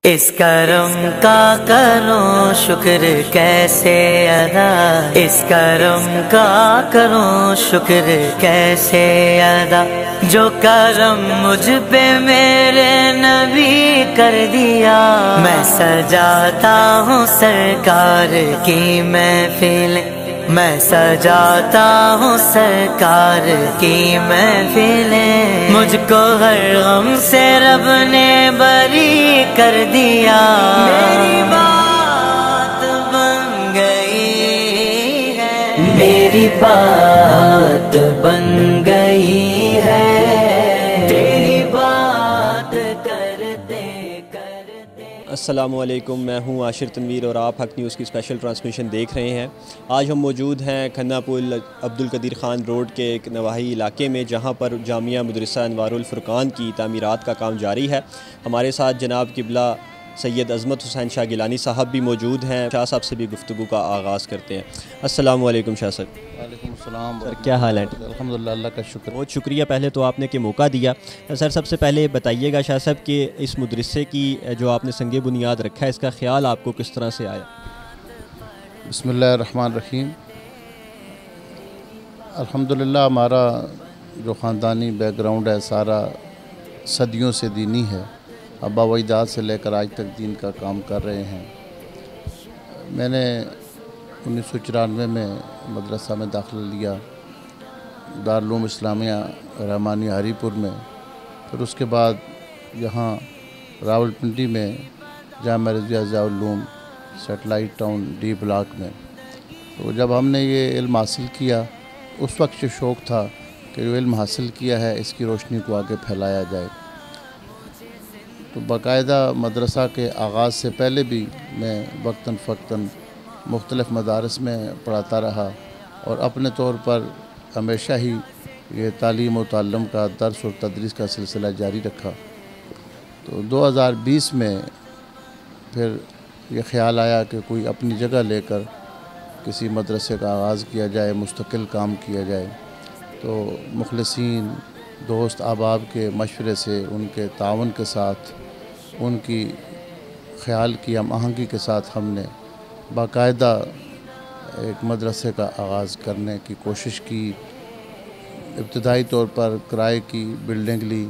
اس کرم کا کروں شکر کیسے ادا، اس کرم کا کروں شکر کیسے ادا، جو کرم مجھ پہ میرے نبی کر دیا۔ میں سجاتا ہوں سرکار کی محفل، میں سجاتا ہوں سرکار کی محفلیں، مجھ کو ہر غم سے رب نے بری کر دیا۔ میری بات بن گئی ہے، میری بات بن گئی ہے، تیری بات کرتے کرتے۔ السلام علیکم، میں ہوں عاشر تنویر اور آپ حق نیوز کی اسپیشل ٹرانسمیشن دیکھ رہے ہیں۔ آج ہم موجود ہیں کھنہ پل عبدالقدیر خان روڈ کے ایک نواحی علاقے میں، جہاں پر جامعہ مدرسہ انوار الفرقان کی تعمیرات کا کام جاری ہے۔ ہمارے ساتھ جناب قبلہ سید عظمت حسین شاہ گیلانی صاحب بھی موجود ہیں۔ شاہ صاحب سے بھی گفتگو کا آغاز کرتے ہیں۔ السلام علیکم شاہ صاحب۔ وعلیکم السلام سر، کیا حال ہے؟ الحمدللہ، اللہ کا شکر۔ بہت شکریہ پہلے تو آپ نے کہ موقع دیا۔ سر، سب سے پہلے بتائیے گا شاہ صاحب کہ اس مدرسے کی جو آپ نے سنگ بنیاد رکھا ہے، اس کا خیال آپ کو کس طرح سے آیا؟ بسم اللہ الرحمن الرحیم۔ الحمدللہ ہمارا جو خاندانی بیک گراؤنڈ ہے سارا صدیوں سے دینی ہے، ابا و اجداد سے لے کر آج تک دین کا کام کر رہے ہیں۔ میں نے 1994 میں مدرسہ میں داخلہ لیا، دارالعلوم اسلامیہ رحمانیہ ہری پور میں، پھر اس کے بعد یہاں راولپنڈی میں جامعہ رضویہ ضیاء العلوم سیٹلائٹ ٹاؤن ڈی بلاک میں۔ تو جب ہم نے یہ علم حاصل کیا، اس وقت جو شوق تھا کہ جو علم حاصل کیا ہے اس کی روشنی کو آگے پھیلایا جائے، تو باقاعدہ مدرسہ کے آغاز سے پہلے بھی میں وقتاً فوقتاً مختلف مدارس میں پڑھاتا رہا، اور اپنے طور پر ہمیشہ ہی یہ تعلیم و تعلم کا درس اور تدریس کا سلسلہ جاری رکھا۔ تو 2020 میں پھر یہ خیال آیا کہ کوئی اپنی جگہ لے کر کسی مدرسے کا آغاز کیا جائے، مستقل کام کیا جائے۔ تو مخلصین، دوست احباب کے مشورے سے، ان کے تعاون کے ساتھ، ان کی خیال کی ہم آہنگی کے ساتھ ہم نے باقاعدہ ایک مدرسے کا آغاز کرنے کی کوشش کی۔ ابتدائی طور پر کرائے کی بلڈنگ لی،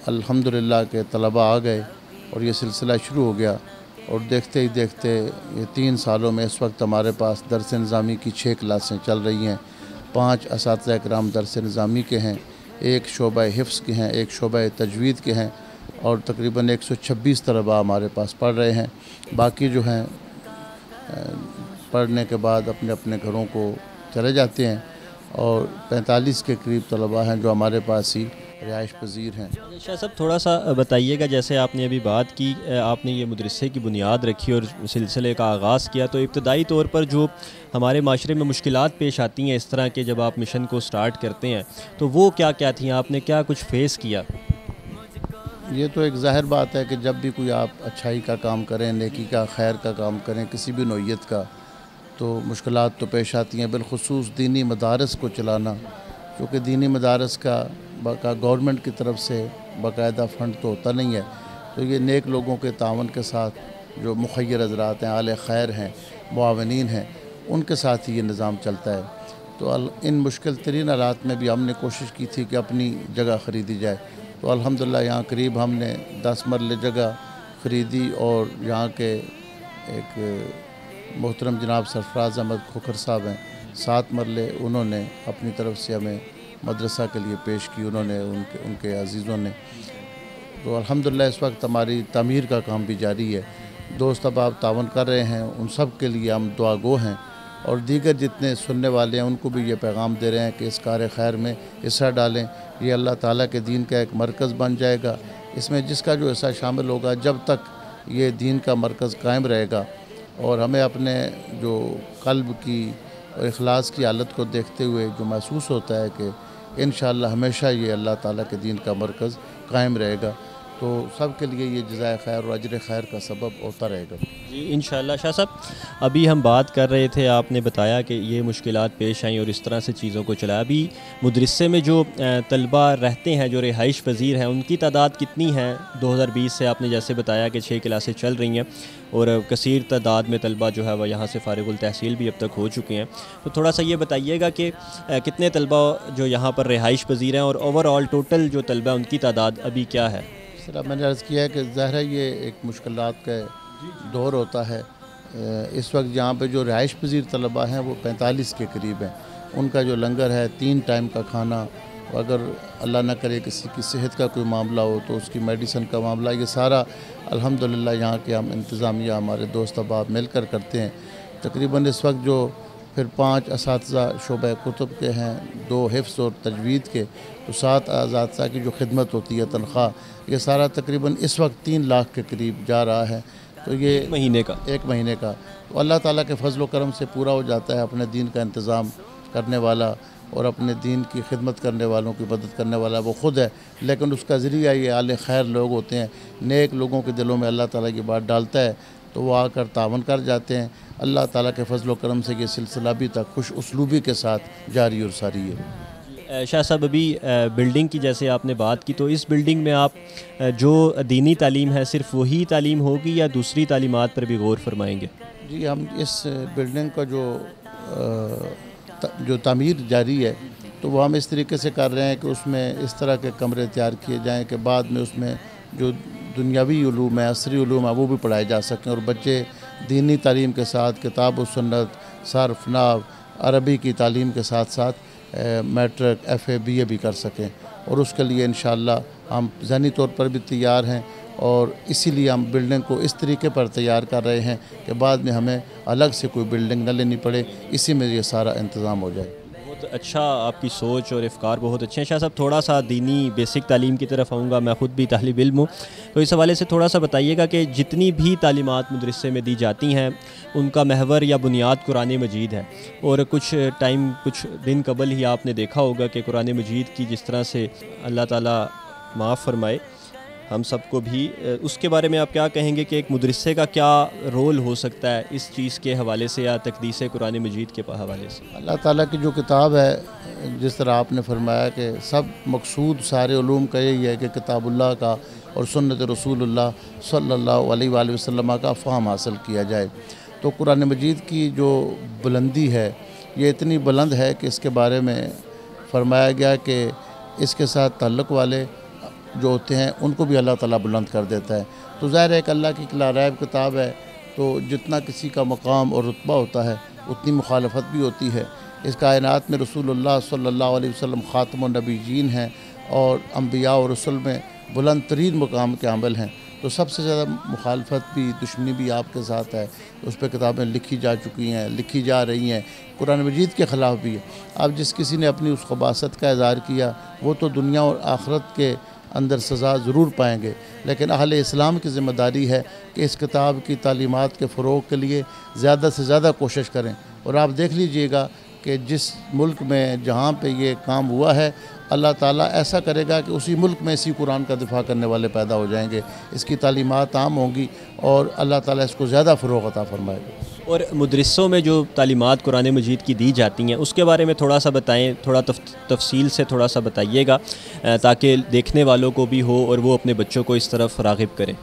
الحمدللہ کہ طلباء آ گئے اور یہ سلسلہ شروع ہو گیا، اور دیکھتے ہی دیکھتے یہ 3 سالوں میں اس وقت ہمارے پاس درس نظامی کی 6 کلاسیں چل رہی ہیں، 5 اساتذہ کرام درس نظامی کے ہیں، 1 شعبہ حفظ کے ہیں، 1 شعبہ تجوید کے ہیں، اور تقریباً 126 طلباء ہمارے پاس پڑھ رہے ہیں۔ باقی جو ہیں پڑھنے کے بعد اپنے اپنے گھروں کو چلے جاتے ہیں، اور 45 کے قریب طلباء ہیں جو ہمارے پاس ہی رہائش پذیر ہیں۔ شاہ صاحب، تھوڑا سا بتائیے گا، جیسے آپ نے ابھی بات کی، آپ نے یہ مدرسے کی بنیاد رکھی اور سلسلے کا آغاز کیا، تو ابتدائی طور پر جو ہمارے معاشرے میں مشکلات پیش آتی ہیں اس طرح کے جب آپ مشن کو سٹارٹ کرتے ہیں، تو وہ کیا کیا تھیں؟ آپ نے کیا کچھ فیس کیا؟ یہ تو ایک ظاہر بات ہے کہ جب بھی کوئی آپ اچھائی کا کام کریں، نیکی کا، خیر کا کام کریں، کسی بھی نوعیت کا، تو مشکلات تو پیش آتی ہیں۔ بالخصوص دینی مدارس کو چلانا، کیونکہ دینی مدارس کا گورنمنٹ کی طرف سے باقاعدہ فنڈ تو ہوتا نہیں ہے، تو یہ نیک لوگوں کے تعاون کے ساتھ جو مخیر حضرات ہیں، اہل خیر ہیں، معاونین ہیں، ان کے ساتھ ہی یہ نظام چلتا ہے۔ تو ان مشکل ترین حالات میں بھی ہم نے کوشش کی تھی کہ اپنی جگہ خریدی جائے، تو الحمدللہ یہاں قریب ہم نے 10 مرلے جگہ خریدی، اور یہاں کے ایک محترم جناب سرفراز احمد کھوکھر صاحب ہیں، 7 مرلے انہوں نے اپنی طرف سے ہمیں مدرسہ کے لیے پیش کی، انہوں نے ان کے عزیزوں نے۔ تو الحمدللہ اس وقت ہماری تعمیر کا کام بھی جاری ہے، دوست احباب تعاون کر رہے ہیں، ان سب کے لیے ہم دعا گو ہیں، اور دیگر جتنے سننے والے ہیں ان کو بھی یہ پیغام دے رہے ہیں کہ اس کار خیر میں حصہ ڈالیں۔ یہ اللہ تعالیٰ کے دین کا ایک مرکز بن جائے گا، اس میں جس کا جو حصہ شامل ہوگا، جب تک یہ دین کا مرکز قائم رہے گا، اور ہمیں اپنے جو قلب کی اور اخلاص کی حالت کو دیکھتے ہوئے جو محسوس ہوتا ہے کہ انشاءاللہ ہمیشہ یہ اللہ تعالیٰ کے دین کا مرکز قائم رہے گا۔ تو سب کے لیے یہ جزائے خیر اور اجر خیر کا سبب ہوتا رہے گا۔ جی انشاءاللہ۔ شاہ صاحب ابھی ہم بات کر رہے تھے، آپ نے بتایا کہ یہ مشکلات پیش آئیں اور اس طرح سے چیزوں کو چلا۔ ابھی مدرسے میں جو طلبہ رہتے ہیں، جو رہائش پذیر ہیں، ان کی تعداد کتنی ہے؟ 2020 سے آپ نے جیسے بتایا کہ 6 کلاسیں چل رہی ہیں اور کثیر تعداد میں طلبہ جو ہے وہ یہاں سے فارغ التحصیل بھی اب تک ہو چکے ہیں، تو تھوڑا سا یہ بتائیے گا کہ کتنے طلبہ جو یہاں پر رہائش پذیر ہیں اور اوور آل ٹوٹل جو طلبہ ان کی تعداد ابھی کیا ہے؟ میں نے عرض کیا ہے کہ ظاہر ہے یہ ایک مشکلات کا دور ہوتا ہے۔ اس وقت جہاں پہ جو رہائش پذیر طلبہ ہیں وہ 45 کے قریب ہیں۔ ان کا جو لنگر ہے 3 ٹائم کا کھانا، اگر اللہ نہ کرے کسی کی صحت کا کوئی معاملہ ہو تو اس کی میڈیسن کا معاملہ، یہ سارا الحمدللہ یہاں کے ہم انتظامیہ ہمارے دوست احباب مل کر کرتے ہیں۔ تقریباً اس وقت جو پھر 5 اساتذہ شعبہ کتب کے ہیں، 2 حفظ اور تجوید کے، تو 7 اساتذہ کی جو خدمت ہوتی ہے تنخواہ، یہ سارا تقریباً اس وقت 3 لاکھ کے قریب جا رہا ہے۔ تو یہ 1 مہینے کا تو اللہ تعالیٰ کے فضل و کرم سے پورا ہو جاتا ہے۔ اپنے دین کا انتظام کرنے والا اور اپنے دین کی خدمت کرنے والوں کی مدد کرنے والا وہ خود ہے، لیکن اس کا ذریعہ یہ اہل خیر لوگ ہوتے ہیں، نیک لوگوں کے دلوں میں اللہ تعالیٰ کی بات ڈالتا ہے تو وہ آ کر تعاون کر جاتے ہیں۔ اللہ تعالیٰ کے فضل و کرم سے یہ سلسلہ بھی تک خوش اسلوبی کے ساتھ جاری اور ساری ہے۔ شاہ صاحب ابھی بلڈنگ کی جیسے آپ نے بات کی، تو اس بلڈنگ میں آپ جو دینی تعلیم ہے صرف وہی تعلیم ہوگی یا دوسری تعلیمات پر بھی غور فرمائیں گے؟ جی ہم اس بلڈنگ کا جو تعمیر جاری ہے تو وہ ہم اس طریقے سے کر رہے ہیں کہ اس میں اس طرح کے کمرے تیار کیے جائیں کہ بعد میں اس میں جو دنیاوی علوم ہے، عصری علوم ہے، وہ بھی پڑھائے جا سکیں اور بچے دینی تعلیم کے ساتھ کتاب و سنت، صرف، نحو، عربی کی تعلیم کے ساتھ ساتھ میٹرک، ایف اے، بی اے بھی کر سکیں، اور اس کے لیے انشاءاللہ ہم ذہنی طور پر بھی تیار ہیں، اور اسی لیے ہم بلڈنگ کو اس طریقے پر تیار کر رہے ہیں کہ بعد میں ہمیں الگ سے کوئی بلڈنگ نہ لینی پڑے، اسی میں یہ سارا انتظام ہو جائے۔ بہت اچھا، آپ کی سوچ اور افکار بہت اچھے ہیں۔ شاہ صاحب تھوڑا سا دینی بیسک تعلیم کی طرف آؤں گا، میں خود بھی طالب علم ہوں، تو اس حوالے سے تھوڑا سا بتائیے گا کہ جتنی بھی تعلیمات مدرسے میں دی جاتی ہیں ان کا محور یا بنیاد قرآن مجید ہے، اور کچھ دن قبل ہی آپ نے دیکھا ہوگا کہ قرآن مجید کی جس طرح سے اللہ تعالیٰ معاف فرمائے ہم سب کو بھی، اس کے بارے میں آپ کیا کہیں گے کہ ایک مدرسے کا کیا رول ہو سکتا ہے اس چیز کے حوالے سے یا تقدیس قرآن مجید کے حوالے سے؟ اللہ تعالیٰ کی جو کتاب ہے، جس طرح آپ نے فرمایا کہ سب مقصود سارے علوم کا یہی ہے کہ کتاب اللہ کا اور سنت رسول اللہ صلی اللہ علیہ وآلہ وسلم کا فہم حاصل کیا جائے، تو قرآن مجید کی جو بلندی ہے یہ اتنی بلند ہے کہ اس کے بارے میں فرمایا گیا کہ اس کے ساتھ تعلق والے جو ہوتے ہیں ان کو بھی اللہ تعالیٰ بلند کر دیتا ہے۔ تو ظاہر ہے کہ اللہ کی لا ریب کتاب ہے، تو جتنا کسی کا مقام اور رتبہ ہوتا ہے اتنی مخالفت بھی ہوتی ہے۔ اس کائنات میں رسول اللہ صلی اللہ علیہ وسلم خاتم النبیین ہیں اور انبیاء اور رسل میں بلند ترین مقام کے حامل ہیں، تو سب سے زیادہ مخالفت بھی، دشمنی بھی آپ کے ساتھ ہے۔ اس پہ کتابیں لکھی جا چکی ہیں، لکھی جا رہی ہیں، قرآن مجید کے خلاف بھی ہے۔ اب جس کسی نے اپنی اس خباثت کا اظہار کیا وہ تو دنیا اور آخرت کے اندر سزا ضرور پائیں گے، لیکن اہل اسلام کی ذمہ داری ہے کہ اس کتاب کی تعلیمات کے فروغ کے لیے زیادہ سے زیادہ کوشش کریں، اور آپ دیکھ لیجئے گا کہ جس ملک میں جہاں پہ یہ کام ہوا ہے اللہ تعالیٰ ایسا کرے گا کہ اسی ملک میں اسی قرآن کا دفاع کرنے والے پیدا ہو جائیں گے، اس کی تعلیمات عام ہوں گی اور اللہ تعالیٰ اس کو زیادہ فروغ عطا فرمائے گا۔ اور مدرسوں میں جو تعلیمات قرآن مجید کی دی جاتی ہیں اس کے بارے میں تھوڑا سا بتائیں، تھوڑا تفصیل سے تھوڑا سا بتائیے گا تاکہ دیکھنے والوں کو بھی ہو اور وہ اپنے بچوں کو اس طرف راغب کریں۔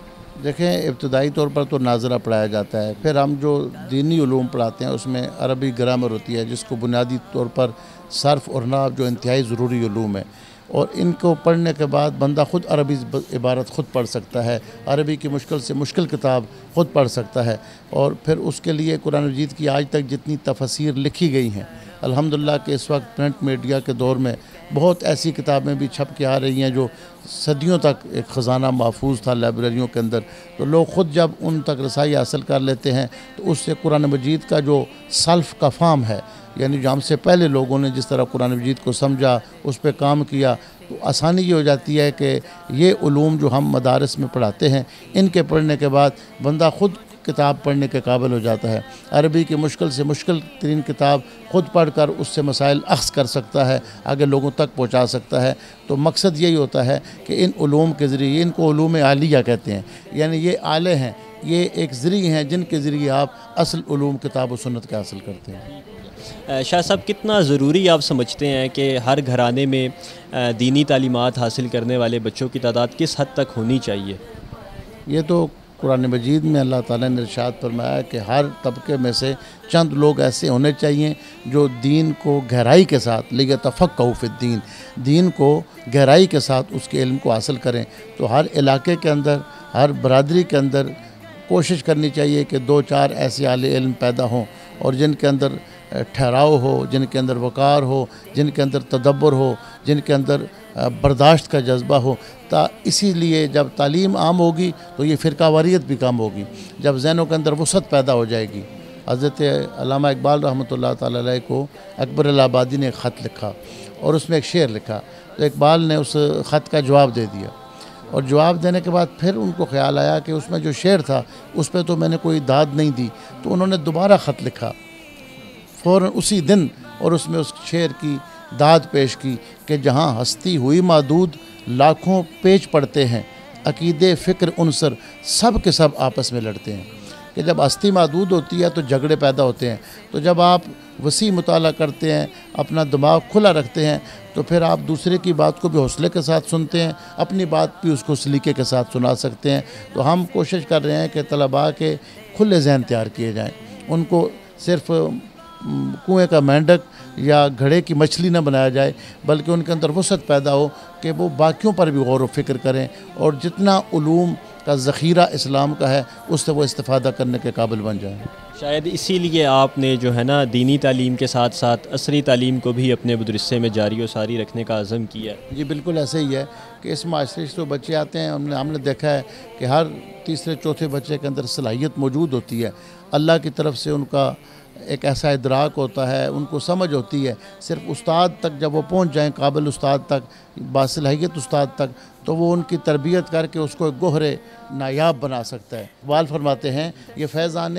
دیکھیں، ابتدائی طور پر تو ناظرہ پڑھایا جاتا ہے، پھر ہم جو دینی علوم پڑھاتے ہیں اس میں عربی گرامر ہوتی ہے جس کو بنیادی طور پر صرف اور نحو جو انتہائی ضروری علوم ہے، اور ان کو پڑھنے کے بعد بندہ خود عربی عبارت خود پڑھ سکتا ہے، عربی کی مشکل سے مشکل کتاب خود پڑھ سکتا ہے، اور پھر اس کے لیے قرآن مجید کی آج تک جتنی تفاسیر لکھی گئی ہیں الحمدللہ کہ اس وقت پرنٹ میڈیا کے دور میں بہت ایسی کتابیں بھی چھپ کے آ رہی ہیں جو صدیوں تک ایک خزانہ محفوظ تھا لائبریریوں کے اندر، تو لوگ خود جب ان تک رسائی حاصل کر لیتے ہیں تو اس سے قرآن مجید کا جو سلف کا فہم ہے، یعنی جو ہم سے پہلے لوگوں نے جس طرح قرآن مجید کو سمجھا، اس پہ کام کیا، تو آسانی یہ ہو جاتی ہے کہ یہ علوم جو ہم مدارس میں پڑھاتے ہیں ان کے پڑھنے کے بعد بندہ خود کتاب پڑھنے کے قابل ہو جاتا ہے، عربی کی مشکل سے مشکل ترین کتاب خود پڑھ کر اس سے مسائل اخذ کر سکتا ہے، آگے لوگوں تک پہنچا سکتا ہے۔ تو مقصد یہی ہوتا ہے کہ ان علوم کے ذریعے، ان کو علوم عالیہ کہتے ہیں، یعنی یہ آلے ہیں، یہ ایک ذریعے ہیں جن کے ذریعے آپ اصل علوم کتاب و سنت کے حاصل کرتے ہیں۔ شاہ صاحب، کتنا ضروری آپ سمجھتے ہیں کہ ہر گھرانے میں دینی تعلیمات حاصل کرنے والے بچوں کی تعداد کس حد تک ہونی چاہیے؟ یہ تو قرآن مجید میں اللہ تعالیٰ نے ارشاد فرمایا کہ ہر طبقے میں سے چند لوگ ایسے ہونے چاہیے جو دین کو گہرائی کے ساتھ لیتفقہوا فی الدین، دین کو گہرائی کے ساتھ اس کے علم کو حاصل کریں۔ تو ہر علاقے کے اندر، ہر برادری کے اندر کوشش کرنی چاہیے کہ 2-4 ایسے اہل علم پیدا ہوں، اور جن کے اندر ٹھہراؤ ہو، جن کے اندر وقار ہو، جن کے اندر تدبر ہو، جن کے اندر برداشت کا جذبہ ہو۔ اسی لیے جب تعلیم عام ہوگی تو یہ فرقہ واریت بھی کم ہوگی، جب ذہنوں کے اندر وسعت پیدا ہو جائے گی۔ حضرت علامہ اقبال رحمۃ اللہ تعالی علیہ کو اکبر الآبادی نے ایک خط لکھا اور اس میں ایک شعر لکھا، تو اقبال نے اس خط کا جواب دے دیا، اور جواب دینے کے بعد پھر ان کو خیال آیا کہ اس میں جو شعر تھا اس پہ تو میں نے کوئی داد نہیں دی، تو انہوں نے دوبارہ خط لکھا فوراً اسی دن، اور اس میں اس شعر کی داد پیش کی کہ جہاں ہستی ہوئی محدود لاکھوں پیچ پڑتے ہیں، عقیدے فکر عنصر سب کے سب آپس میں لڑتے ہیں۔ کہ جب ہستی محدود ہوتی ہے تو جھگڑے پیدا ہوتے ہیں، تو جب آپ وسیع مطالعہ کرتے ہیں، اپنا دماغ کھلا رکھتے ہیں، تو پھر آپ دوسرے کی بات کو بھی حوصلے کے ساتھ سنتے ہیں، اپنی بات بھی اس کو سلیقے کے ساتھ سنا سکتے ہیں۔ تو ہم کوشش کر رہے ہیں کہ طلباء کے کھلے ذہن تیار کیے جائیں، ان کو صرف کنویں کا مینڈک یا گھڑے کی مچھلی نہ بنایا جائے، بلکہ ان کے اندر وسعت پیدا ہو کہ وہ باقیوں پر بھی غور و فکر کریں، اور جتنا علوم کا ذخیرہ اسلام کا ہے اس سے وہ استفادہ کرنے کے قابل بن جائیں۔ شاید اسی لیے آپ نے جو ہے نا دینی تعلیم کے ساتھ ساتھ عصری تعلیم کو بھی اپنے مدرسے میں جاری و ساری رکھنے کا عزم کیا ہے۔ جی بالکل ایسے ہی ہے کہ اس معاشرے سے جو بچے آتے ہیں، ہم نے دیکھا ہے کہ ہر تیسرے چوتھے بچے کے اندر صلاحیت موجود ہوتی ہے، اللہ کی طرف سے ان کا ایک ایسا ادراک ہوتا ہے، ان کو سمجھ ہوتی ہے، صرف استاد تک جب وہ پہنچ جائیں، قابل استاد تک، باصلاحیت استاد تک، تو وہ ان کی تربیت کر کے اس کو ایک گوہر نایاب بنا سکتا ہے۔ اقبال فرماتے ہیں یہ فیضان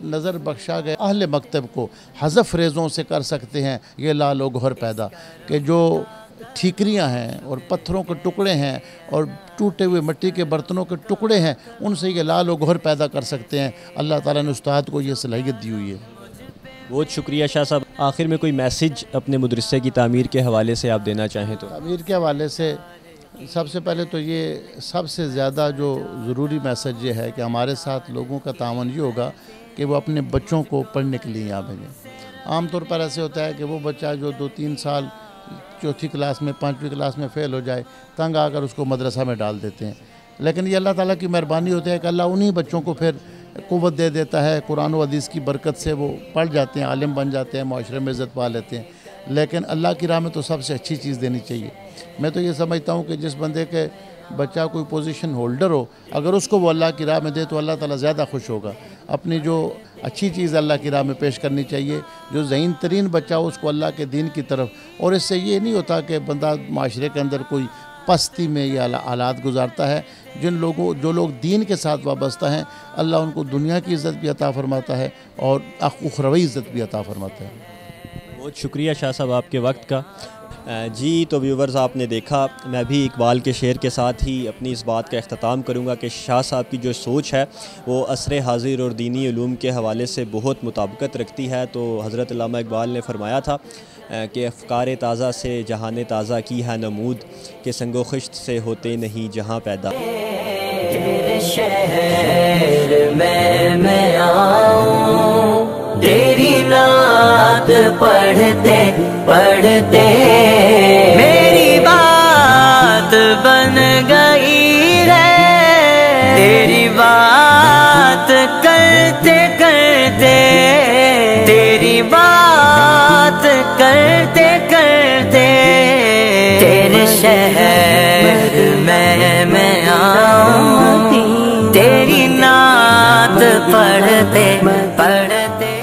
نظر بخشا گئے اہل مکتب کو حذف ریزوں سے کر سکتے ہیں یہ لال و گوہر پیدا، کہ جو ٹھیکریاں ہیں اور پتھروں کے ٹکڑے ہیں اور ٹوٹے ہوئے مٹی کے برتنوں کے ٹکڑے ہیں، ان سے یہ لال و گوہر پیدا کر سکتے ہیں۔ اللہ تعالیٰ نے استاد کو یہ صلاحیت دی ہوئی ہے۔ بہت شکریہ شاہ صاحب۔ آخر میں کوئی میسیج اپنے مدرسے کی تعمیر کے حوالے سے آپ دینا چاہیں تو؟ تعمیر کے حوالے سے سب سے پہلے تو یہ سب سے زیادہ جو ضروری میسیج یہ ہے کہ ہمارے ساتھ لوگوں کا تعاون یہ ہوگا کہ وہ اپنے بچوں کو پڑھنے کے لیے یہاں بھیجیں۔ عام طور پر ایسے ہوتا ہے کہ وہ بچہ جو 2-3 سال چوتھی کلاس میں 5ویں کلاس میں فیل ہو جائے، تنگ آ کر اس کو مدرسہ میں ڈال دیتے ہیں، لیکن یہ اللہ تعالیٰ کی مہربانی ہوتی ہے کہ اللہ انہی بچوں کو پھر قوت دے دیتا ہے، قرآن و حدیث کی برکت سے وہ پڑھ جاتے ہیں، عالم بن جاتے ہیں، معاشرے میں عزت پا لیتے ہیں۔ لیکن اللہ کی راہ میں تو سب سے اچھی چیز دینی چاہیے۔ میں تو یہ سمجھتا ہوں کہ جس بندے کے بچہ کوئی پوزیشن ہولڈر ہو، اگر اس کو وہ اللہ کی راہ میں دے تو اللہ تعالیٰ زیادہ خوش ہوگا۔ اپنی جو اچھی چیز اللہ کی راہ میں پیش کرنی چاہیے، جو ذہین ترین بچہ ہو اس کو اللہ کے دین کی طرف، اور اس سے یہ نہیں ہوتا کہ بندہ معاشرے کے اندر کوئی پستی میں یہ حالات گزارتا ہے۔ جو لوگ دین کے ساتھ وابستہ ہیں، اللہ ان کو دنیا کی عزت بھی عطا فرماتا ہے اور اخروی عزت بھی عطا فرماتا ہے۔ بہت شکریہ شاہ صاحب آپ کے وقت کا۔ جی تو ویورز، آپ نے دیکھا، میں بھی اقبال کے شعر کے ساتھ ہی اپنی اس بات کا اختتام کروں گا کہ شاہ صاحب کی جو سوچ ہے وہ عصر حاضر اور دینی علوم کے حوالے سے بہت مطابقت رکھتی ہے۔ تو حضرت علامہ اقبال نے فرمایا تھا کہ افکار تازہ سے جہان تازہ کی ہے نمود، کہ سنگ و خشت سے ہوتے نہیں جہاں پیدا۔ تیرے شہر میں آؤں، تیری نعت پڑھتے پڑھتے میری بات بن گئی ہے، تیری بات کرتے کرتے، تیری بات کرتے کرتے، تیرے شہر میں آؤں، تیری نعت پڑھتے پڑھتے۔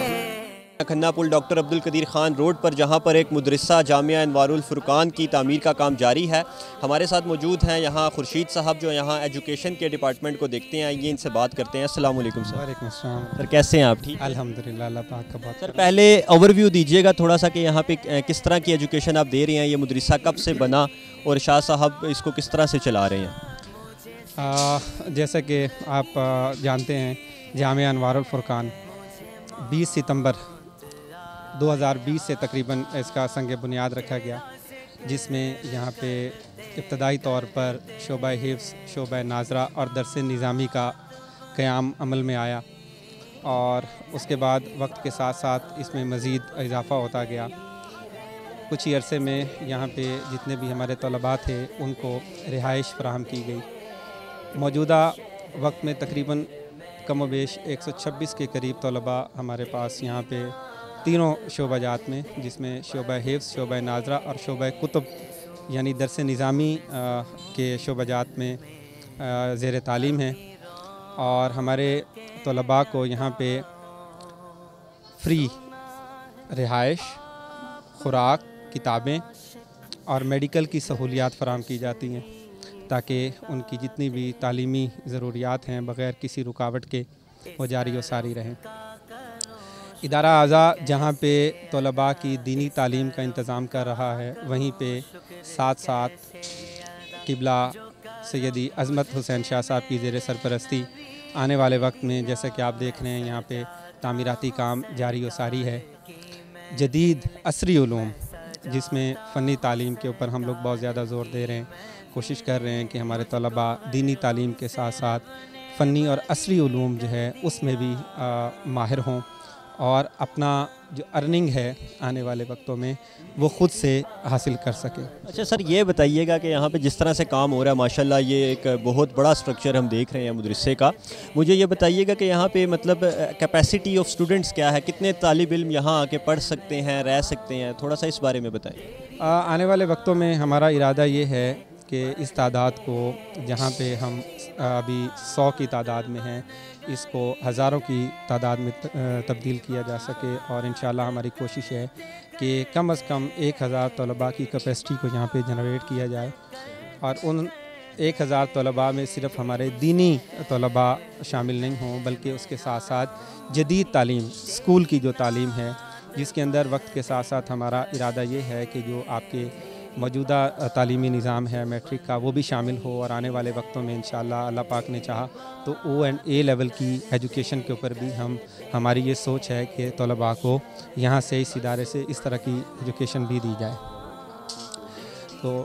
کھنہ پل ڈاکٹر عبدالقدیر خان روڈ پر، جہاں پر ایک مدرسہ جامعہ انوار الفرقان کی تعمیر کا کام جاری ہے۔ ہمارے ساتھ موجود ہیں یہاں خورشید صاحب، جو یہاں ایجوکیشن کے ڈپارٹمنٹ کو دیکھتے ہیں، یہ ان سے بات کرتے ہیں۔ السلام علیکم سر۔ وعلیکم السلام سر کیسے ہیں آپ؟ ٹھیک الحمدللہ، اللہ پاک کا بہت۔ سر پہلے اوور ویو دیجیے گا تھوڑا سا کہ یہاں پہ کس طرح کی ایجوکیشن آپ دے رہے ہیں، یہ مدرسہ کب سے بنا اور شاہ صاحب اس کو کس طرح سے چلا رہے ہیں؟ جیسا کہ آپ جانتے ہیں، جامعہ انوار الفرقان 20 ستمبر 2020 سے تقریباً اس کا سنگ بنیاد رکھا گیا، جس میں یہاں پہ ابتدائی طور پر شعبہ حفظ، شعبہ ناظرہ اور درس نظامی کا قیام عمل میں آیا، اور اس کے بعد وقت کے ساتھ ساتھ اس میں مزید اضافہ ہوتا گیا۔ کچھ ہی عرصے میں یہاں پہ جتنے بھی ہمارے طلباء تھے ان کو رہائش فراہم کی گئی۔ موجودہ وقت میں تقریباً کم و بیش 126 کے قریب طلباء ہمارے پاس یہاں پہ تینوں شعبہ جات میں، جس میں شعبہ حفظ، شعبہ ناظرہ اور شعبہ کتب یعنی درس نظامی کے شعبہ جات میں زیر تعلیم ہیں، اور ہمارے طلباء کو یہاں پہ فری رہائش، خوراک، کتابیں اور میڈیکل کی سہولیات فراہم کی جاتی ہیں، تاکہ ان کی جتنی بھی تعلیمی ضروریات ہیں بغیر کسی رکاوٹ کے وہ جاری و ساری رہیں۔ ادارہ اعضاء جہاں پہ طلباء کی دینی تعلیم کا انتظام کر رہا ہے، وہیں پہ ساتھ ساتھ قبلہ سیدی عظمت حسین شاہ صاحب کی زیر سرپرستی آنے والے وقت میں، جیسا کہ آپ دیکھ رہے ہیں یہاں پہ تعمیراتی کام جاری و ساری ہے۔ جدید عصری علوم، جس میں فنی تعلیم کے اوپر ہم لوگ بہت زیادہ زور دے رہے ہیں، کوشش کر رہے ہیں کہ ہمارے طلباء دینی تعلیم کے ساتھ ساتھ فنی اور عصری علوم جو ہے اس میں بھی ماہر ہوں، اور اپنا جو ارننگ ہے آنے والے وقتوں میں وہ خود سے حاصل کر سکے۔ اچھا سر، یہ بتائیے گا کہ یہاں پہ جس طرح سے کام ہو رہا ہے، ماشاءاللہ یہ ایک بہت بڑا سٹرکچر ہم دیکھ رہے ہیں مدرسے کا، مجھے یہ بتائیے گا کہ یہاں پہ مطلب کیپیسٹی آف سٹوڈنٹس کیا ہے، کتنے طالب علم یہاں آ کے پڑھ سکتے ہیں، رہ سکتے ہیں، تھوڑا سا اس بارے میں بتائیں۔ آنے والے وقتوں میں ہمارا ارادہ یہ ہے کہ اس تعداد کو، جہاں پہ ہم ابھی 100 کی تعداد میں ہیں، اس کو ہزاروں کی تعداد میں تبدیل کیا جا سکے، اور انشاءاللہ ہماری کوشش ہے کہ کم از کم 1000 طلباء کی کیپیسٹی کو یہاں پہ جنریٹ کیا جائے، اور ان 1000 طلباء میں صرف ہمارے دینی طلباء شامل نہیں ہوں، بلکہ اس کے ساتھ ساتھ جدید تعلیم، اسکول کی جو تعلیم ہے، جس کے اندر وقت کے ساتھ ساتھ ہمارا ارادہ یہ ہے کہ جو آپ کے موجودہ تعلیمی نظام ہے میٹرک کا، وہ بھی شامل ہو، اور آنے والے وقتوں میں انشاءاللہ اللہ پاک نے چاہا تو او اینڈ اے لیول کی ایجوکیشن کے اوپر بھی ہماری یہ سوچ ہے کہ طلباء کو یہاں سے، اس ادارے سے اس طرح کی ایجوکیشن بھی دی جائے۔ تو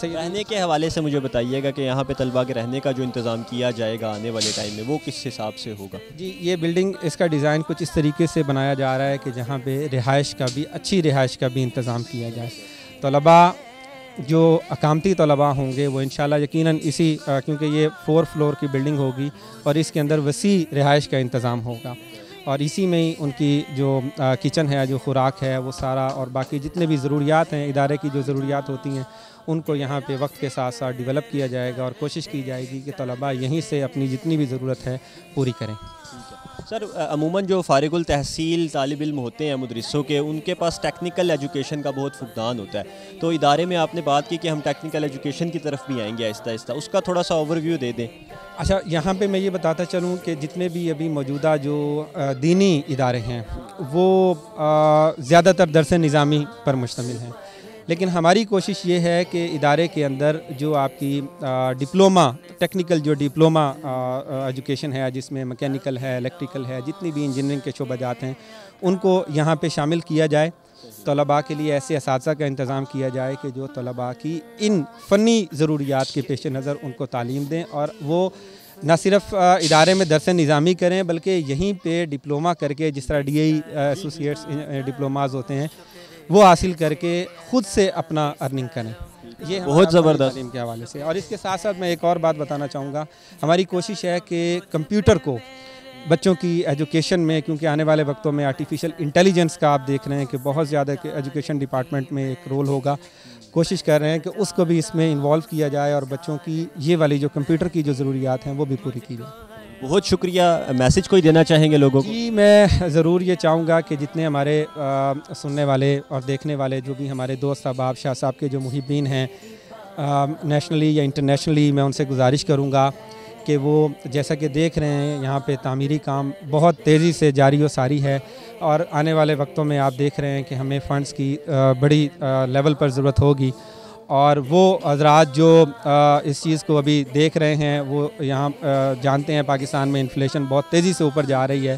رہنے کے حوالے سے مجھے بتائیے گا کہ یہاں پہ طلباء کے رہنے کا جو انتظام کیا جائے گا آنے والے ٹائم میں، وہ کس حساب سے ہوگا؟ جی، یہ بلڈنگ، اس کا ڈیزائن کچھ اس طریقے سے بنایا جا رہا ہے کہ جہاں پہ رہائش کا بھی، اچھی رہائش کا بھی انتظام کیا جائے۔ طلباء جو اقامتی طلباء ہوں گے وہ انشاءاللہ یقیناً اسی، کیونکہ یہ 4 فلور کی بلڈنگ ہوگی اور اس کے اندر وسیع رہائش کا انتظام ہوگا، اور اسی میں ہی ان کی جو کچن ہے، جو خوراک ہے، وہ سارا، اور باقی جتنے بھی ضروریات ہیں ادارے کی، جو ضروریات ہوتی ہیں، ان کو یہاں پہ وقت کے ساتھ ساتھ ڈیولپ کیا جائے گا، اور کوشش کی جائے گی کہ طلباء یہیں سے اپنی جتنی بھی ضرورت ہے پوری کریں۔ سر عموماً جو فارغ التحصیل طالب علم ہوتے ہیں مدرسوں کے، ان کے پاس ٹیکنیکل ایجوکیشن کا بہت فقدان ہوتا ہے، تو ادارے میں آپ نے بات کی کہ ہم ٹیکنیکل ایجوکیشن کی طرف بھی آئیں گے آہستہ آہستہ، اس کا تھوڑا سا اوور ویو دے دیں۔ اچھا، یہاں پہ میں یہ بتاتا چلوں کہ جتنے بھی ابھی موجودہ جو دینی ادارے ہیں وہ زیادہ تر درس نظامی پر مشتمل ہیں، لیکن ہماری کوشش یہ ہے کہ ادارے کے اندر جو آپ کی ڈپلومہ، ٹیکنیکل جو ڈپلومہ ایجوکیشن ہے، جس میں میکینیکل ہے، الیکٹریکل ہے، جتنی بھی انجینئرنگ کے شعبہ جات ہیں، ان کو یہاں پہ شامل کیا جائے۔ طلباء کے لیے ایسے اساتذہ کا انتظام کیا جائے کہ جو طلباء کی ان فنی ضروریات کے پیش نظر ان کو تعلیم دیں، اور وہ نہ صرف ادارے میں درس نظامی کریں بلکہ یہیں پہ ڈپلومہ کر کے، جس طرح ڈی آئی ایسوسیٹس ڈپلوماز ہوتے ہیں، وہ حاصل کر کے خود سے اپنا ارننگ کریں۔ یہ بہت زبردست تعلیم کے حوالے سے۔ اور اس کے ساتھ ساتھ میں ایک اور بات بتانا چاہوں گا، ہماری کوشش ہے کہ کمپیوٹر کو بچوں کی ایجوکیشن میں، کیونکہ آنے والے وقتوں میں آرٹیفیشل انٹیلیجنس کا آپ دیکھ رہے ہیں کہ بہت زیادہ ایجوکیشن ڈپارٹمنٹ میں ایک رول ہوگا، کوشش کر رہے ہیں کہ اس کو بھی اس میں انوالو کیا جائے اور بچوں کی یہ والی جو کمپیوٹر کی جو ضروریات ہیں وہ بھی پوری کی جائے۔ بہت شکریہ. میسیج کوئی دینا چاہیں گے لوگوں کو؟ جی میں ضرور یہ چاہوں گا کہ جتنے ہمارے سننے والے اور دیکھنے والے جو بھی ہمارے دوست احباب شاہ صاحب کے جو محبین ہیں نیشنلی یا انٹرنیشنلی، میں ان سے گزارش کروں گا کہ وہ جیسا کہ دیکھ رہے ہیں یہاں پہ تعمیری کام بہت تیزی سے جاری و ساری ہے، اور آنے والے وقتوں میں آپ دیکھ رہے ہیں کہ ہمیں فنڈز کی بڑی لیول پر ضرورت ہوگی، اور وہ حضرات جو اس چیز کو ابھی دیکھ رہے ہیں وہ یہاں جانتے ہیں پاکستان میں انفلیشن بہت تیزی سے اوپر جا رہی ہے،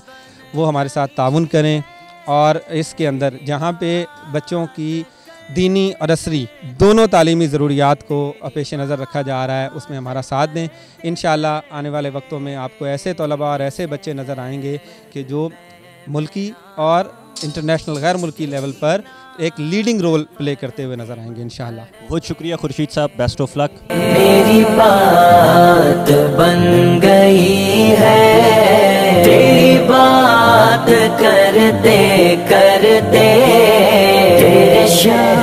وہ ہمارے ساتھ تعاون کریں، اور اس کے اندر جہاں پہ بچوں کی دینی اور عصری دونوں تعلیمی ضروریات کو پیش نظر رکھا جا رہا ہے اس میں ہمارا ساتھ دیں. انشاءاللہ آنے والے وقتوں میں آپ کو ایسے طلباء اور ایسے بچے نظر آئیں گے کہ جو ملکی اور انٹرنیشنل غیر ملکی لیول پر ایک لیڈنگ رول پلے کرتے ہوئے نظر آئیں گے انشاءاللہ. بہت شکریہ خورشید صاحب. بیسٹ آف لک. میری بات بن گئی ہے، تیری بات کرتے کرتے تیرے شہر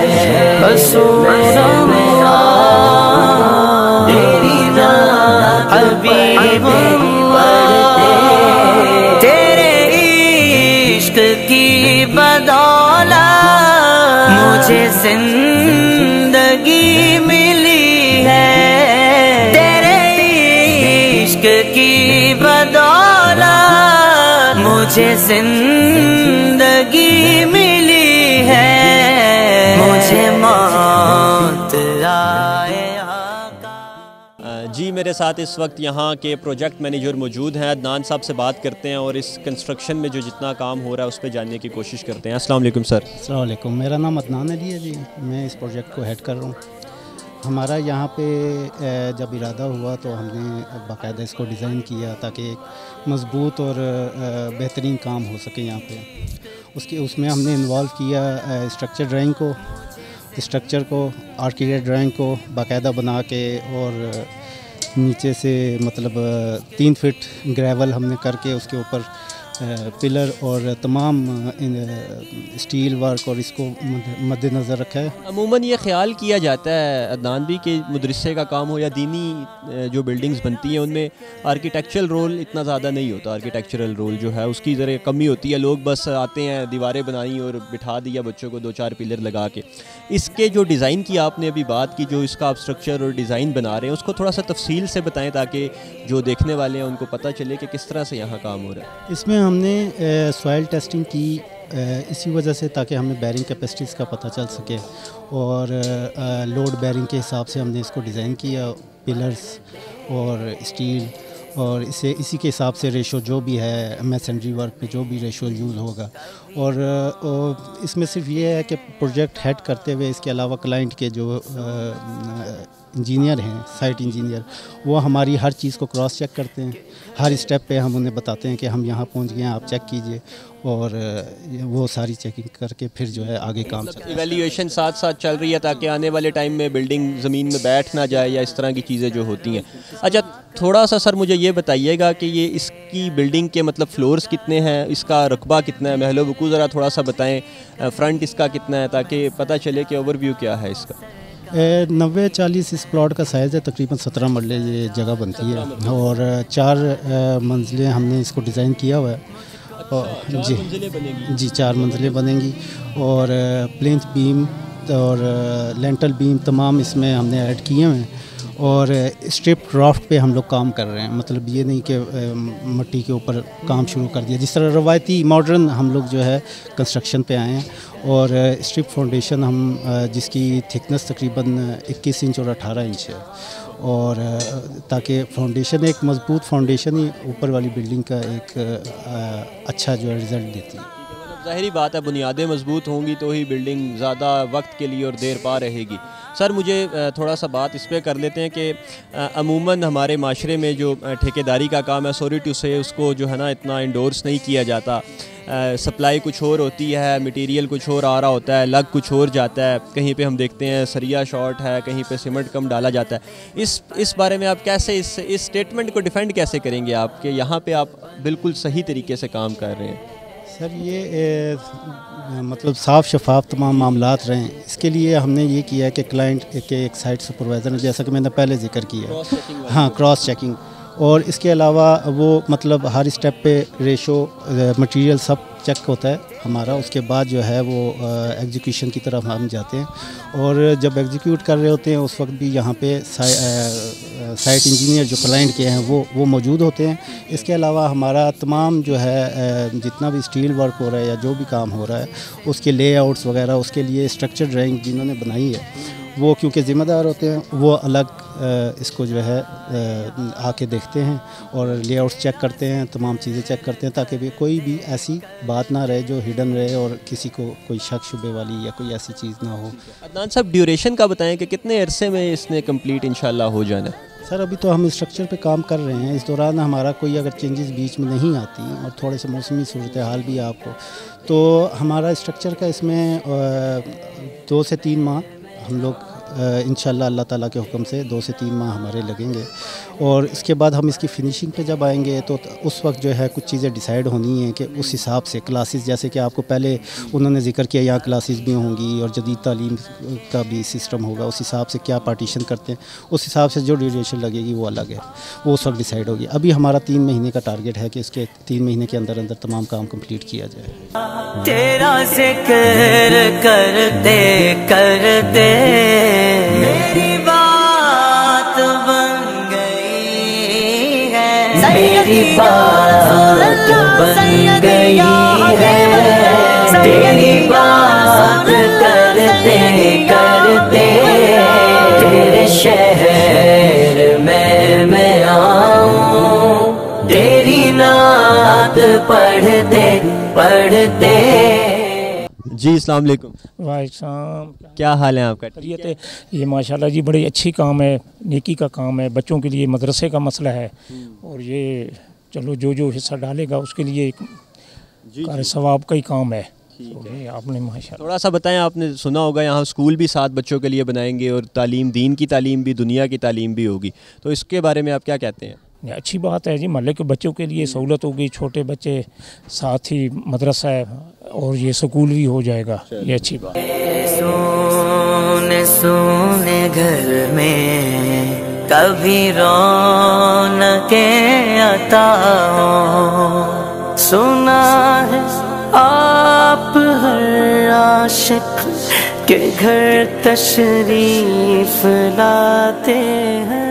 میں تیری نعت حبیب پڑھتے، تیرے عشق کی بدولت مجھے زندگی ملی ہے، تیرے عشق کی بدولت مجھے زندگی ملی ہے، مجھے موت آئے جی میرے ساتھ اس وقت یہاں کے پروجیکٹ مینیجر موجود ہیں. عدنان صاحب سے بات کرتے ہیں اور اس کنسٹرکشن میں جو جتنا کام ہو رہا ہے اس پہ جاننے کی کوشش کرتے ہیں. السلام علیکم سر. السلام علیکم. میرا نام عدنان علی ہے جی. میں اس پروجیکٹ کو ہیڈ کر رہا ہوں. ہمارا یہاں پہ جب ارادہ ہوا تو ہم نے باقاعدہ اس کو ڈیزائن کیا تاکہ ایک مضبوط اور بہترین کام ہو سکے یہاں پہ. اس میں ہم نے انوالو کیا اسٹرکچر ڈرائنگ کو، اسٹرکچر کو، آرکیٹیکٹ ڈرائنگ کو باقاعدہ بنا کے، اور نیچے سے مطلب 3 فٹ گریول ہم نے کر کے اس کے اوپر پلر اور تمام اسٹیل ورک اور اس کو مد نظر رکھا ہے. عموماً یہ خیال کیا جاتا ہے عدنان بھی کہ مدرسے کا کام ہو یا دینی جو بلڈنگز بنتی ہیں ان میں آرکیٹیکچرل رول اتنا زیادہ نہیں ہوتا. آرکیٹیکچرل رول جو ہے اس کی ذرا کمی ہوتی ہے. لوگ بس آتے ہیں، دیواریں بنائیں اور بٹھا دیا بچوں کو 2-4 پلر لگا کے. اس کے جو ڈیزائن کی آپ نے ابھی بات کی، جو اس کا آپ اسٹرکچر اور ڈیزائن بنا رہے ہیں، اس کو تھوڑا سا تفصیل سے بتائیں تاکہ جو دیکھنے والے ہیں ان کو پتہ چلے کہ کس طرح سے یہاں کام ہو رہا ہے. اس میں ہم نے سوائل ٹیسٹنگ کی اسی وجہ سے تاکہ ہمیں بیرنگ کیپیسٹیز کا پتہ چل سکے، اور لوڈ بیرنگ کے حساب سے ہم نے اس کو ڈیزائن کیا، پلرز اور اسٹیل، اور اسی کے حساب سے ریشو جو بھی ہے میسنری ورک پہ جو بھی ریشو یوز ہوگا. اور اس میں صرف یہ ہے کہ پروجیکٹ ہیڈ کرتے ہوئے اس کے علاوہ کلائنٹ کے جو انجینئر ہیں، سائٹ انجینئر، وہ ہماری ہر چیز کو کراس چیک کرتے ہیں. ہر اسٹیپ پہ ہم انہیں بتاتے ہیں کہ ہم یہاں پہنچ گئے ہیں، آپ چیک کیجئے، اور وہ ساری چیکنگ کر کے پھر جو ہے آگے کام چلتا ہے. ایویلیویشن ساتھ ساتھ چل رہی ہے تاکہ آنے والے ٹائم میں بلڈنگ زمین میں بیٹھ نہ جائے یا اس طرح کی چیزیں جو ہوتی ہیں. اچھا تھوڑا سا سر مجھے یہ بتائیے گا کہ یہ اس کی بلڈنگ کے مطلب فلورز کتنے ہیں، اس کا رقبہ کتنا ہے، محل و وقوع ذرا تھوڑا سا بتائیں، فرنٹ اس کا کتنا ہے تاکہ پتہ چلے کہ اوور ویو کیا ہے اس کا. 90-40 اس پلاٹ کا سائز ہے، تقریباً 17 مرلے یہ جگہ بنتی ہے، اور 4 منزلیں ہم نے اس کو ڈیزائن کیا ہوا ہے. جی 4 منزلیں بنیں گی، اور پلینتھ بیم اور لینٹل بیم تمام اس میں ہم نے ایڈ کیے ہیں، اور اسٹرپ رافٹ پہ ہم لوگ کام کر رہے ہیں. مطلب یہ نہیں کہ مٹی کے اوپر کام شروع کر دیا، جس طرح روایتی ماڈرن ہم لوگ جو ہے کنسٹرکشن پہ آئے ہیں. اور اسٹرپ فاؤنڈیشن ہم جس کی تھکنس تقریباً 21 انچ اور 18 انچ ہے، اور تاکہ فاؤنڈیشن ایک مضبوط فاؤنڈیشن ہی اوپر والی بلڈنگ کا ایک اچھا جو ہے رزلٹ دیتی ہے. ظاہری بات ہے بنیادیں مضبوط ہوں گی تو ہی بلڈنگ زیادہ وقت کے لیے اور دیر پا رہے گی. سر مجھے تھوڑا سا بات اس پہ کر لیتے ہیں کہ عموماً ہمارے معاشرے میں جو ٹھیکیداری کا کام ہے، سوری ٹو سے اس کو جو ہے نا اتنا انڈورس نہیں کیا جاتا. سپلائی کچھ اور ہوتی ہے، مٹیریل کچھ اور آ رہا ہوتا ہے، لگ کچھ اور جاتا ہے. کہیں پہ ہم دیکھتے ہیں سریا شارٹ ہے، کہیں پہ سیمنٹ کم ڈالا جاتا ہے. اس بارے میں آپ کیسے اس اسٹیٹمنٹ کو ڈیفینڈ کیسے کریں گے آپ کہ یہاں پہ آپ بالکل صحیح طریقے سے کام کر رہے ہیں؟ سر یہ مطلب صاف شفاف تمام معاملات رہیں، اس کے لیے ہم نے یہ کیا ہے کہ کلائنٹ کے ایک سائٹ سپروائزر نے، جیسا کہ میں نے پہلے ذکر کیا، ہاں کراس چیکنگ، اور اس کے علاوہ وہ مطلب ہر اسٹیپ پہ ریشو مٹیریل سب چیک ہوتا ہے ہمارا. اس کے بعد جو ہے وہ ایگزیکیوشن کی طرف ہم جاتے ہیں, اور جب ایگزیکیوٹ کر رہے ہوتے ہیں اس وقت بھی یہاں پہ سائٹ انجینئر جو کلائنٹ کے ہیں وہ موجود ہوتے ہیں. اس کے علاوہ ہمارا تمام جو ہے جتنا بھی اسٹیل ورک ہو رہا ہے یا جو بھی کام ہو رہا ہے اس کے لے آؤٹس وغیرہ, اس کے لیے اسٹرکچر ڈرائنگ جنہوں نے بنائی ہے وہ کیونکہ ذمہ دار ہوتے ہیں, وہ الگ اس کو جو ہے آ کے دیکھتے ہیں اور لے آؤٹس چیک کرتے ہیں, تمام چیزیں چیک کرتے ہیں تاکہ بھی کوئی بھی ایسی بات نہ رہے جو ہڈن رہے اور کسی کو کوئی شک شبے والی یا کوئی ایسی چیز نہ ہو. عدنان صاحب ڈیوریشن کا بتائیں کہ کتنے عرصے میں اس نے کمپلیٹ انشاءاللہ ہو جانا ہے؟ سر ابھی تو ہم اسٹرکچر پہ کام کر رہے ہیں, اس دوران ہمارا کوئی اگر چینجز بیچ میں نہیں آتی اور تھوڑے سے موسمی صورتحال بھی ہے آپ کو, تو ہمارا اسٹرکچر کا اس میں 2 سے 3 ماہ ہم لوگ انشاءاللہ اللہ تعالیٰ کے حکم سے 2 سے 3 ماہ ہمارے لگیں گے. اور اس کے بعد ہم اس کی فنیشنگ پہ جب آئیں گے تو اس وقت جو ہے کچھ چیزیں ڈیسائیڈ ہونی ہیں کہ اس حساب سے کلاسز, جیسے کہ آپ کو پہلے انہوں نے ذکر کیا یہاں کلاسز بھی ہوں گی اور جدید تعلیم کا بھی سسٹم ہوگا, اس حساب سے کیا پارٹیشن کرتے ہیں اس حساب سے جو ڈیوریشن لگے گی وہ الگ ہے, وہ اس وقت ڈیسائیڈ ہوگی. ابھی ہمارا 3 مہینے کا ٹارگیٹ ہے کہ اس کے 3 مہینے کے اندر اندر تمام کام کمپلیٹ کیا جائے. تیرا ذکر کرتے کرتے میری بات بن گئی ہے, میری بات بن گئی ہے, تیری بات کرتے کرتے تیرے شہر میں آؤں, تیری نعت پڑھتے پڑھتے. جی السلام علیکم. وعلیکم السلام. کیا حال ہے آپ کا؟ خیریت ہے. یہ ماشاءاللہ جی بڑی اچھی کام ہے, نیکی کا کام ہے, بچوں کے لیے مدرسے کا مسئلہ ہے, اور یہ چلو جو حصہ ڈالے گا اس کے لیے ایک ثواب کا ہی کام ہے. آپ نے ماشاءاللہ تھوڑا سا بتائیں, آپ نے سنا ہوگا یہاں اسکول بھی 7 بچوں کے لیے بنائیں گے اور تعلیم, دین کی تعلیم بھی, دنیا کی تعلیم بھی ہوگی, تو اس کے بارے میں آپ کیا کہتے ہیں؟ اچھی بات ہے جی, محلے کے بچوں کے لیے سہولت ہوگی, چھوٹے بچے ساتھ ہی مدرسہ ہے اور یہ سکول بھی ہو جائے گا, یہ اچھی بات ہے. سونے سونے گھر میں کبھی رونقیں عطا ہو, سنا ہے آپ ہر عاشق کے گھر تشریف لاتے ہیں.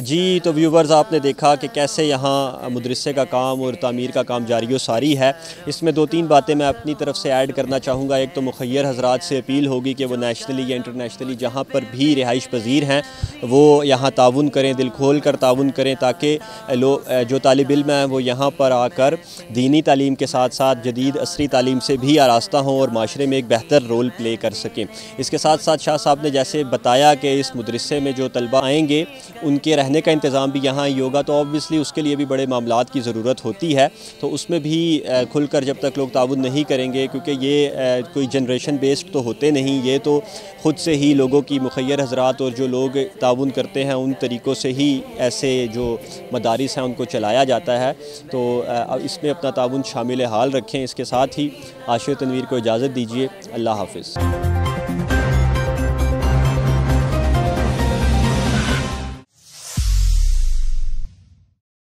جی تو ویورز آپ نے دیکھا کہ کیسے یہاں مدرسے کا کام اور تعمیر کا کام جاری و ساری ہے. اس میں 2-3 باتیں میں اپنی طرف سے ایڈ کرنا چاہوں گا. ایک تو مخیر حضرات سے اپیل ہوگی کہ وہ نیشنلی یا انٹرنیشنلی جہاں پر بھی رہائش پذیر ہیں وہ یہاں تعاون کریں, دل کھول کر تعاون کریں, تاکہ جو طالب علم ہیں وہ یہاں پر آ کر دینی تعلیم کے ساتھ ساتھ جدید عصری تعلیم سے بھی آراستہ ہوں اور معاشرے میں ایک بہتر رول پلے کر سکیں. اس کے ساتھ ساتھ شاہ صاحب نے جیسے بتایا کہ اس مدرسے میں جو طلبہ آئیں گے ان کے رہنے کا انتظام بھی یہاں ہی ہوگا, تو آبویسلی اس کے لیے بھی بڑے معاملات کی ضرورت ہوتی ہے. تو اس میں بھی کھل کر جب تک لوگ تعاون نہیں کریں گے, کیونکہ یہ کوئی جنریشن بیسڈ تو ہوتے نہیں, یہ تو خود سے ہی لوگوں کی مخیر حضرات اور جو لوگ تعاون کرتے ہیں ان طریقوں سے ہی ایسے جو مدارس ہیں ان کو چلایا جاتا ہے. تو اس میں اپنا تعاون شامل حال رکھیں. اس کے ساتھ ہی عاشر تنویر کو اجازت دیجیے. اللہ حافظ.